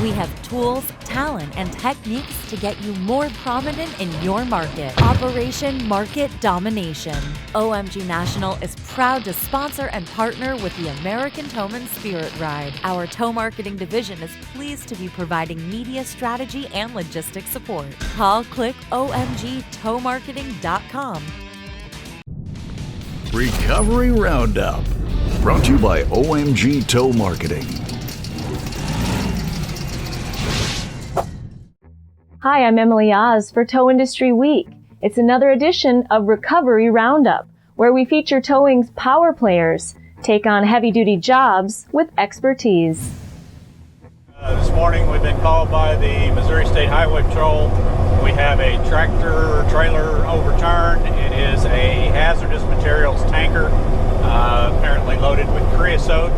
We have tools, talent, and techniques to get you more prominent in your market. Operation Market Domination. OMG National is proud to sponsor and partner with the American Towman Spirit Ride. Our tow marketing division is pleased to be providing media strategy and logistics support. Call, click omgtowmarketing.com. Recovery Roundup, brought to you by OMG Tow Marketing. Hi, I'm Emily Oz for Tow Industry Week. It's another edition of Recovery Roundup, where we feature towing's power players, take on heavy-duty jobs with expertise. This morning we've been called by the Missouri State Highway Patrol. We have a tractor trailer overturned. It is a hazardous materials tanker, apparently loaded with creosote.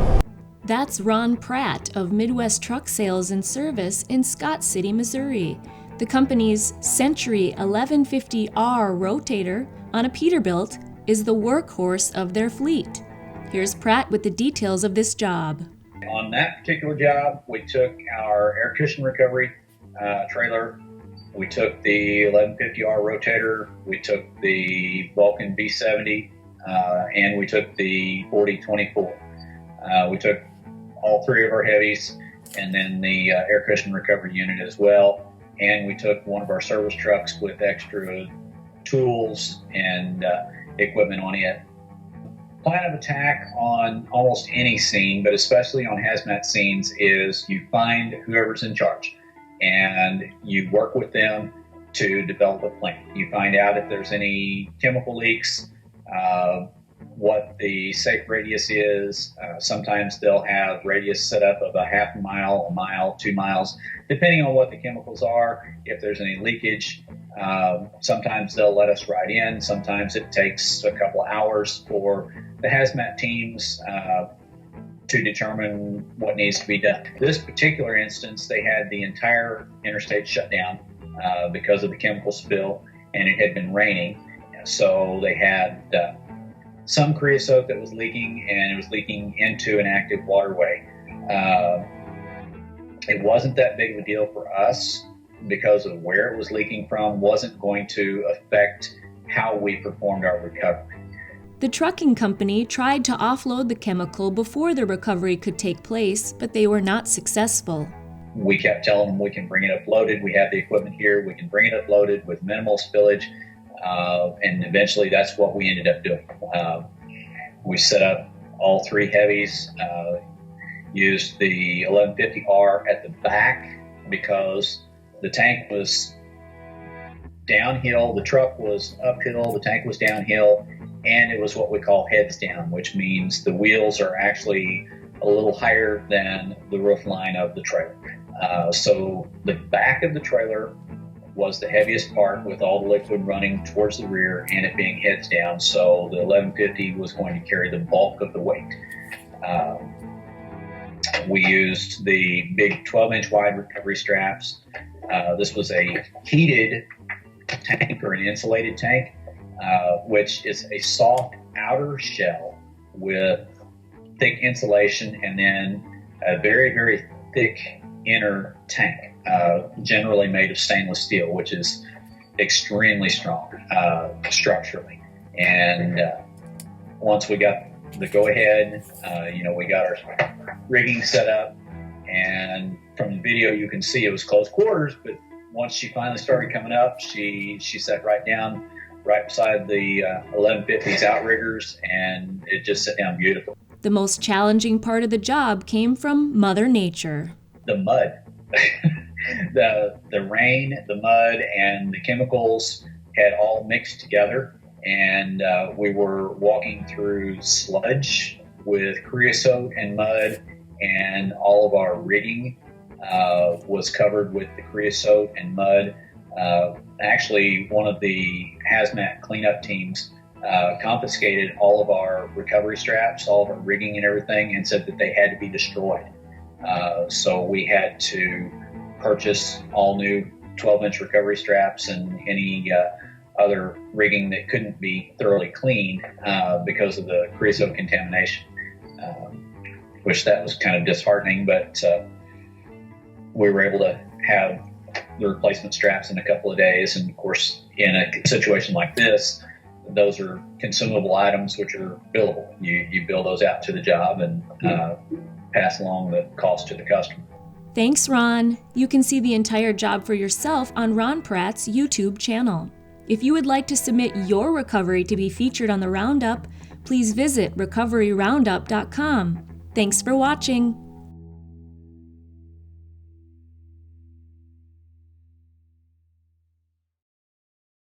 That's Ron Pratt of Midwest Truck Sales and Service in Scott City, Missouri. The company's Century 1150R rotator on a Peterbilt is the workhorse of their fleet. Here's Pratt with the details of this job. On that particular job, we took our air cushion recovery trailer, we took the 1150R rotator, we took the Vulcan B70, and we took the 4024. We took all three of our heavies and then the air cushion recovery unit as well. And we took one of our service trucks with extra tools and equipment on it. Plan of attack on almost any scene, but especially on hazmat scenes, is you find whoever's in charge and you work with them to develop a plan. You find out if there's any chemical leaks, what the safe radius is. Sometimes they'll have radius set up of a half a mile, 2 miles, depending on what the chemicals are. If there's any leakage, sometimes they'll let us ride in. Sometimes it takes a couple of hours for the hazmat teams to determine what needs to be done. This particular instance, they had the entire interstate shut down because of the chemical spill, and it had been raining. So they had some creosote that was leaking, and it was leaking into an active waterway. It wasn't that big of a deal for us because of where it was leaking from. Wasn't going to affect how we performed our recovery. The trucking company tried to offload the chemical before the recovery could take place, but they were not successful. We kept telling them we can bring it up loaded. We have the equipment here. We can bring it up loaded with minimal spillage. And eventually that's what we ended up doing. We set up all three heavies, used the 1150R at the back because the tank was downhill, the truck was uphill, the tank was downhill, and it was what we call heads down, which means the wheels are actually a little higher than the roof line of the trailer. So the back of the trailer was the heaviest part, with all the liquid running towards the rear and it being heads down. So the 1150 was going to carry the bulk of the weight. We used the big 12-inch wide recovery straps. This was a heated tank, or an insulated tank, which is a soft outer shell with thick insulation and then a very, very thick inner tank, generally made of stainless steel, which is extremely strong structurally. And once we got the go-ahead, we got our rigging set up, and from the video you can see it was close quarters, but once she finally started coming up, she sat right down right beside the 1150's outriggers, and it just sat down beautiful. The most challenging part of the job came from Mother Nature. The mud. the rain, the mud, and the chemicals had all mixed together, and we were walking through sludge with creosote and mud, and all of our rigging was covered with the creosote and mud. Actually, one of the hazmat cleanup teams confiscated all of our recovery straps, all of our rigging and everything, and said that they had to be destroyed. So we had to purchase all new 12-inch recovery straps and any other rigging that couldn't be thoroughly cleaned because of the creosote contamination, which that was kind of disheartening. But we were able to have the replacement straps in a couple of days. And of course, in a situation like this, those are consumable items which are billable. You bill those out to the job and pass along the cost to the customer. Thanks, Ron. You can see the entire job for yourself on Ron Pratt's YouTube channel. If you would like to submit your recovery to be featured on the Roundup, please visit recoveryroundup.com. Thanks for watching.